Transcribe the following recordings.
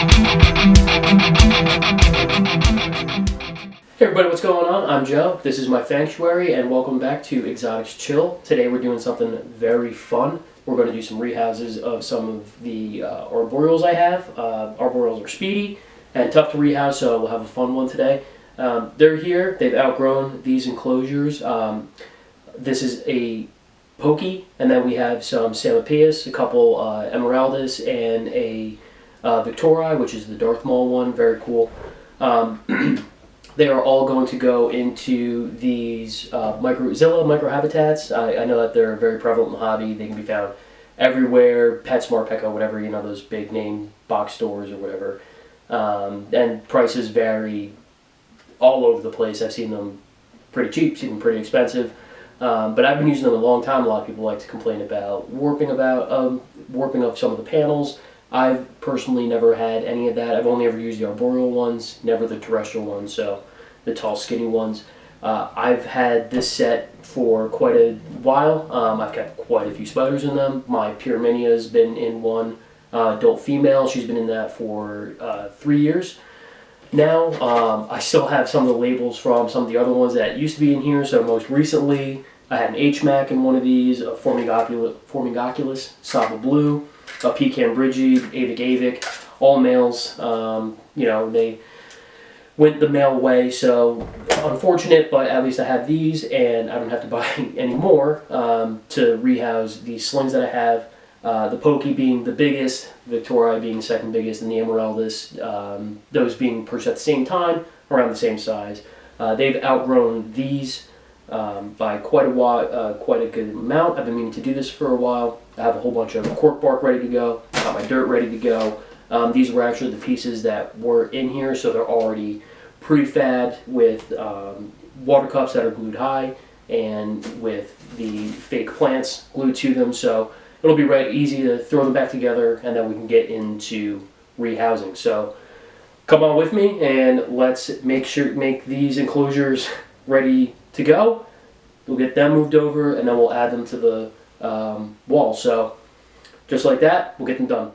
Hey everybody, what's going on? I'm Joe. This is my Sanctuary, and welcome back to Exotics Chill. Today we're doing something very fun. We're going to do some rehouses of some of the Arboreals I have. Arboreals are speedy and tough to rehouse, so we'll have a fun one today. They're here. They've outgrown these enclosures. This is a Pokie, and then we have some Psalmopoeus, a couple Emeraldus, and a Victori, which is the Darth Maul one. Very cool. They are all going to go into these Zilla microhabitats. I know that they're very prevalent in the hobby. They can be found everywhere, PetSmart, Petco, whatever, you know, those big name box stores or whatever. And prices vary all over the place. I've seen them pretty cheap, seen them pretty expensive. But I've been using them a long time. A lot of people like to complain about warping of some of the panels. I've personally never had any of that. I've only ever used the arboreal ones, never the terrestrial ones, so the tall, skinny ones. I've had this set for quite a while. I've kept quite a few spiders in them. My Pyraminia has been in one adult female. She's been in that for 3 years. Now, I still have some of the labels from some of the other ones that used to be in here. So most recently, I had an HMAC in one of these, a Formigoculus, Saba Blue, a Pecan Brigid, Avic, all males. You know, they went the male way, so unfortunate, but at least I have these, and I don't have to buy any more to rehouse these slings that I have. The Pokie being the biggest, Victori being the second biggest, and the Emeraldus, those being purchased at the same time, around the same size. They've outgrown these by quite a good amount. I've been meaning to do this for a while. I have a whole bunch of cork bark ready to go. I got my dirt ready to go. These were actually the pieces that were in here, so they're already prefabbed with water cups that are glued high and with the fake plants glued to them. So it'll be right easy to throw them back together, and then we can get into rehousing. So come on with me, and let's make these enclosures ready to go. We'll get them moved over, and then we'll add them to the wall. So just like that, we'll get them done.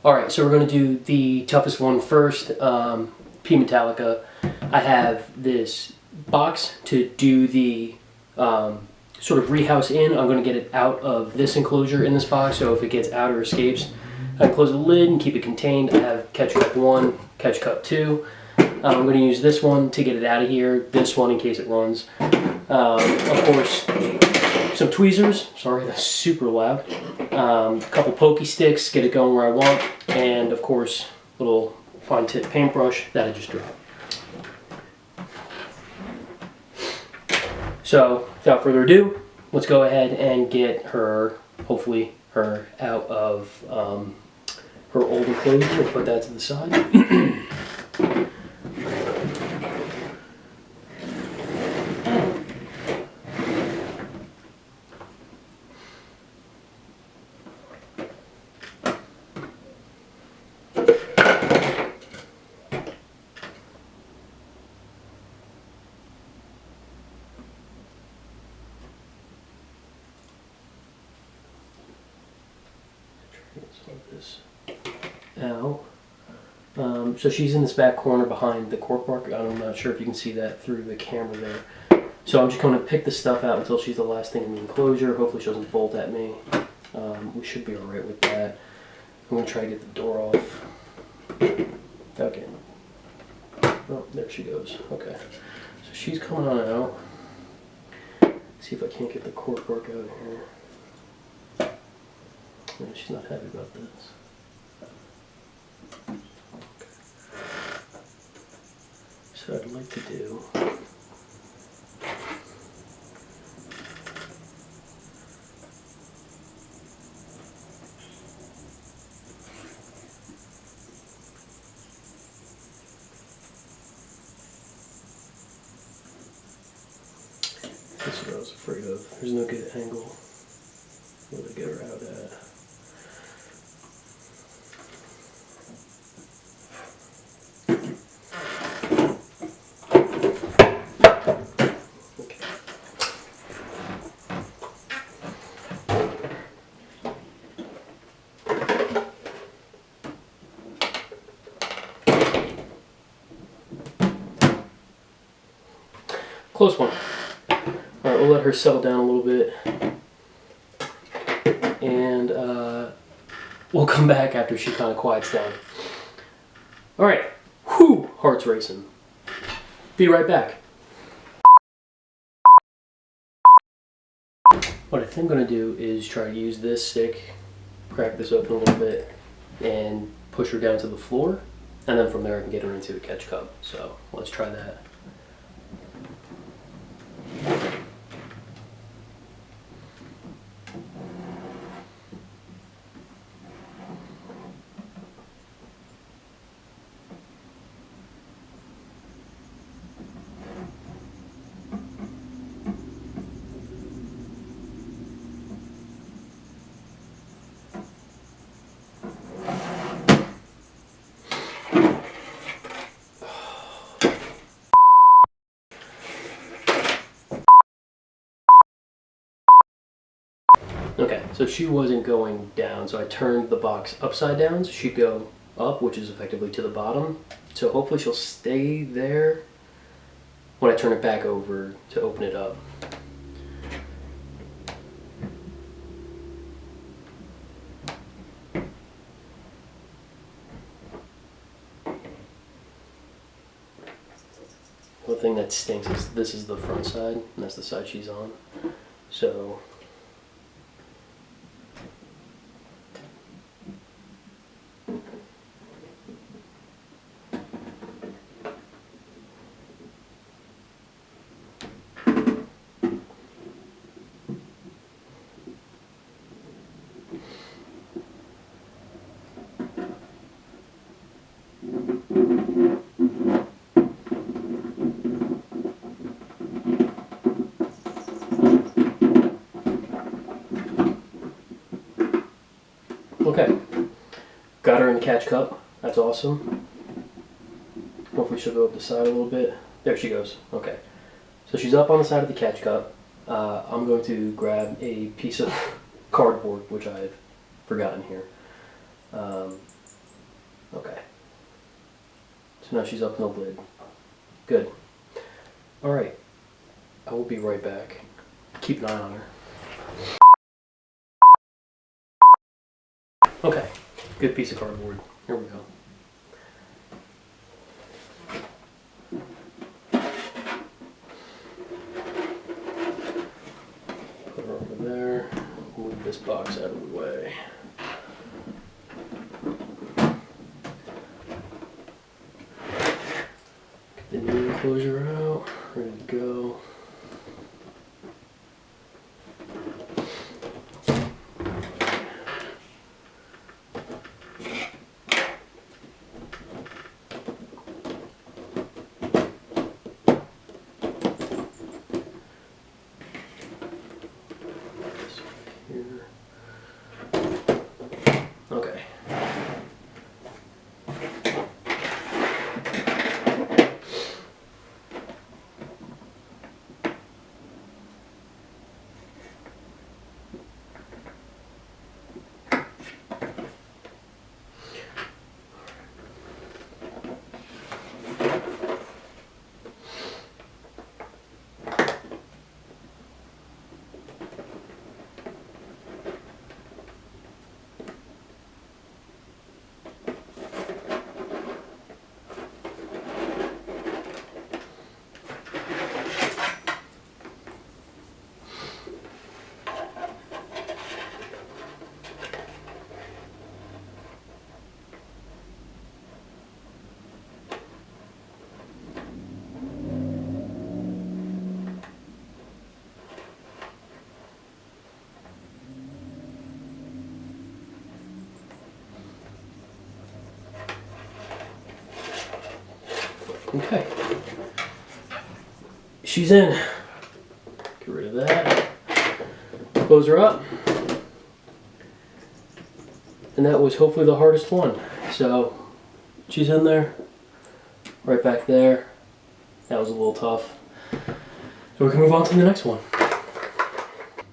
Alright, so we're going to do the toughest one first, P Metallica. I have this box to do the sort of rehouse in. I'm going to get it out of this enclosure in this box, so if it gets out or escapes, I close the lid and keep it contained. I have catch cup 1, catch cup 2. I'm going to use this one to get it out of here, this one in case it runs. Of course, some tweezers, sorry that's super loud, a couple pokey sticks, get it going where I want, and of course, a little fine tip paintbrush that I just dropped. So, without further ado, let's go ahead and get her, hopefully, her out of her old enclosure. We'll put that to the side. Let's let this out. So she's in this back corner behind the cork bark. I'm not sure if you can see that through the camera there. So I'm just going to pick the stuff out until she's the last thing in the enclosure. Hopefully she doesn't bolt at me. We should be alright with that. I'm going to try to get the door off. Okay. Oh, there she goes. Okay. So she's coming on out. See if I can't get the cork bark out of here. Yeah, she's not happy about this. So what I'd like to do this is what I was afraid of. There's no good angle where to get her out at. Close one. Alright, we'll let her settle down a little bit. And we'll come back after she kind of quiets down. Alright. Whew! Heart's racing. Be right back. What I think I'm going to do is try to use this stick, crack this open a little bit, and push her down to the floor. And then from there I can get her into the catch cup. So let's try that. Okay, so she wasn't going down, so I turned the box upside down, so she'd go up, which is effectively to the bottom. So hopefully she'll stay there when I turn it back over to open it up. The thing that stinks is this is the front side, and that's the side she's on. So okay, got her in the catch cup. That's awesome. Hopefully she'll go up the side a little bit. There she goes. Okay, so she's up on the side of the catch cup. I'm going to grab a piece of cardboard, which I've forgotten here. Okay, so now she's up in the lid. Good. All right, I will be right back. Keep an eye on her. Okay, good piece of cardboard. Here we go. Put her over there. Move this box out of the way. Get the new enclosure out. Ready to go. Here. Okay. She's in. Get rid of that. Close her up. And that was hopefully the hardest one. So she's in there. Right back there. That was a little tough. So we can move on to the next one.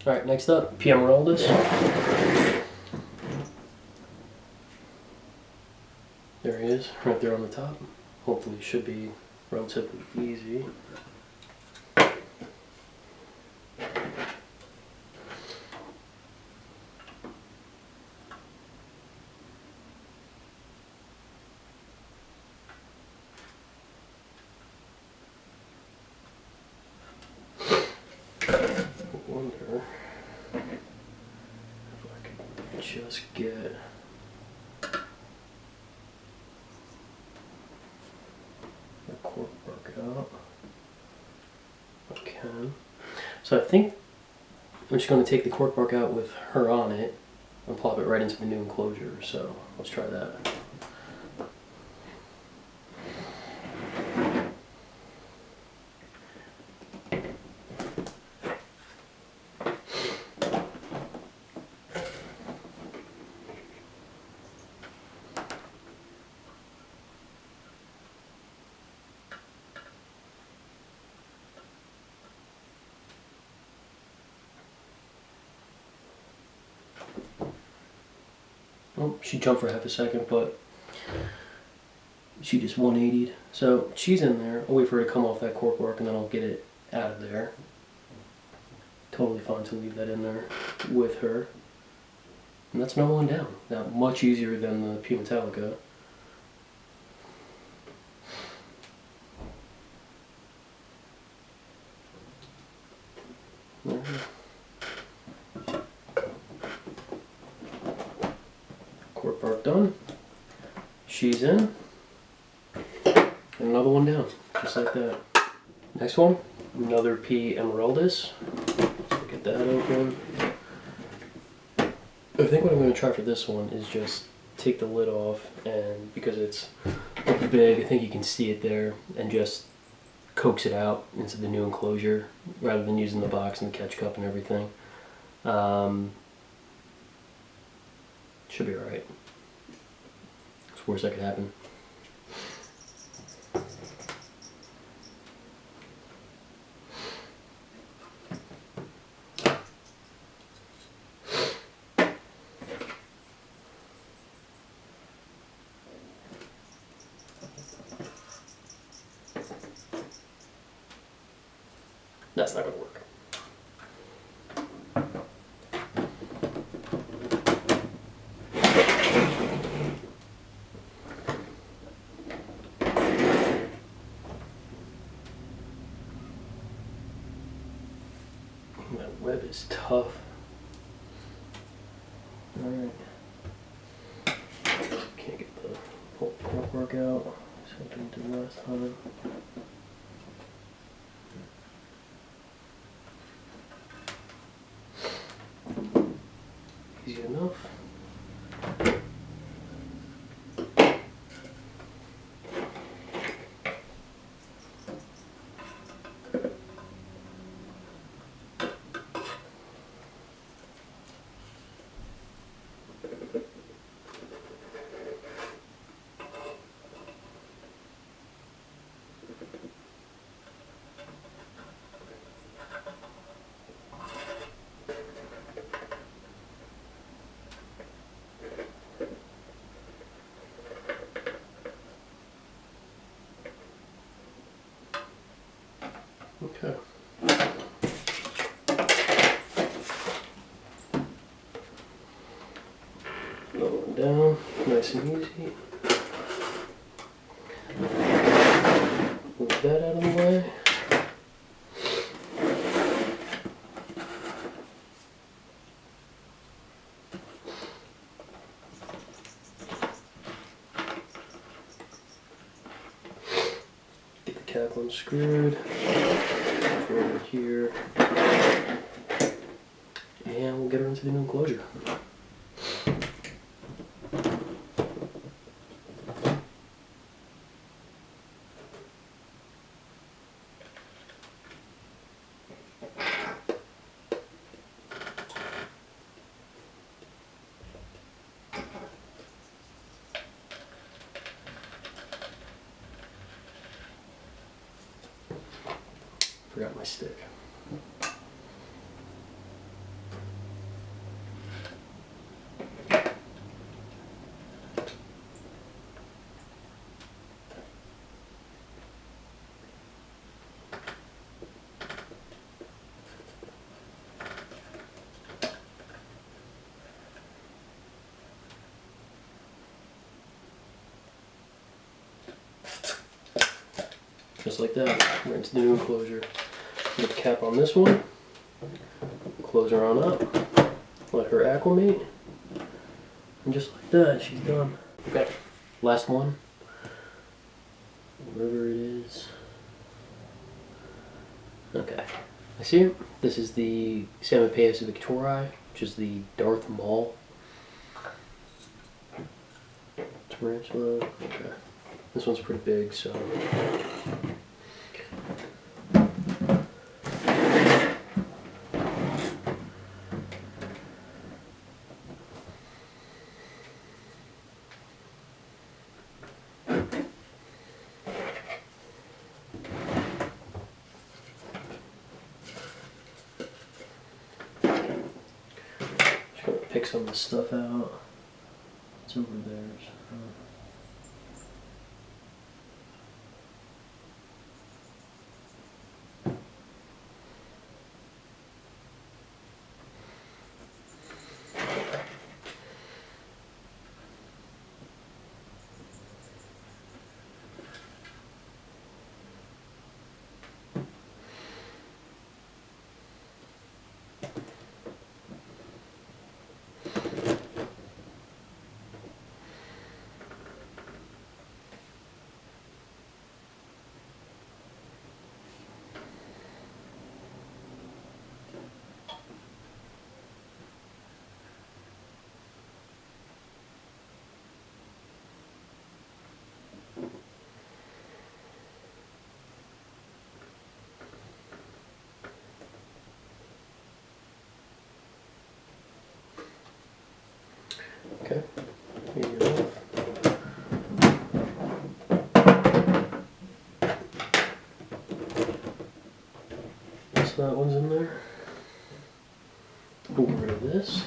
Alright, next up, Emeraldus. There he is, right there on the top. Hopefully it should be relatively easy. Just get the cork work out. Okay. So I think I'm just going to take the cork bark out with her on it and plop it right into the new enclosure. So let's try that. Oh, she jumped for half a second, but she just 180'd. So she's in there. I'll wait for her to come off that cork bark and then I'll get it out of there. Totally fine to leave that in there with her. And that's another one down. Now, much easier than the Metallica. Cork bark done. She's in. And another one down, just like that. Next one, another P. Emeraldus. Get that open. I think what I'm going to try for this one is just take the lid off, and because it's big, I think you can see it there, and just coax it out into the new enclosure rather than using the box and the catch cup and everything. Should be alright. It's the worst that could happen. That's not going to work. That web is tough. Alright. Can't get the cork work out. So I didn't do last time. Easy enough. Okay. Lower it down, nice and easy. Move that out of the way. Get the cap unscrewed. Over here, and we'll get her into the new enclosure. Forgot my stick. Just like that, right into the new enclosure. Put a cap on this one, close her on up, let her acclimate, and just like that, she's done. Okay, last one, wherever it is. Okay, I see it. This is the Psalmopoeus Victori, which is the Darth Maul. Tarantula, okay. This one's pretty big, so. Just gonna pick some of the stuff out. It's over there. So. Okay, here you go. So that one's in there. We'll get rid of this.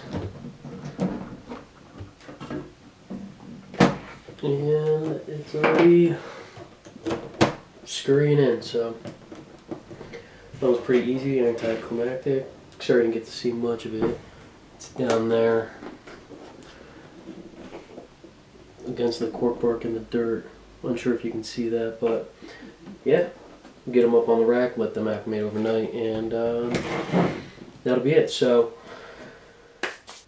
And it's already scurrying in, so that was pretty easy, anticlimactic. Sorry I didn't get to see much of it. It's down there against the cork bark in the dirt. Unsure if you can see that, but yeah, get them up on the rack, let them acclimate overnight, and that'll be it. So,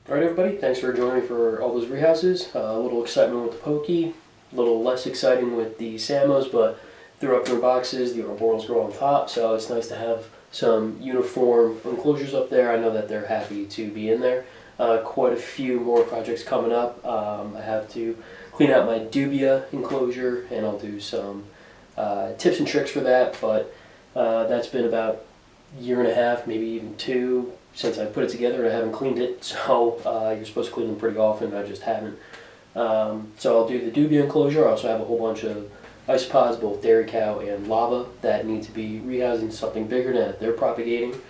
alright everybody, thanks for joining me for all those rehouses. A little excitement with the Pokie, a little less exciting with the Samos, but threw up their boxes, the Arboreals grow on top, so it's nice to have some uniform enclosures up there. I know that they're happy to be in there. Quite a few more projects coming up. I have to clean out my dubia enclosure, and I'll do some tips and tricks for that, but that's been about a year and a half, maybe even 2, since I put it together, and I haven't cleaned it, so you're supposed to clean them pretty often, I just haven't. So I'll do the dubia enclosure. I also have a whole bunch of isopods, both dairy cow and lava, that need to be rehoused into something bigger now that they're propagating.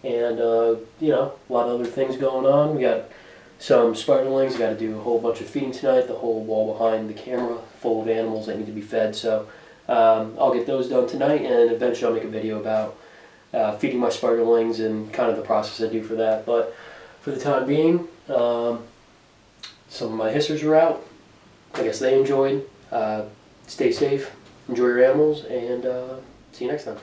And, you know, a lot of other things going on. We got some spiderlings, got to do a whole bunch of feeding tonight, the whole wall behind the camera full of animals that need to be fed. So I'll get those done tonight, and eventually I'll make a video about feeding my spiderlings and kind of the process I do for that. But for the time being, some of my hissers are out. I guess they enjoyed. Stay safe, enjoy your animals, and see you next time.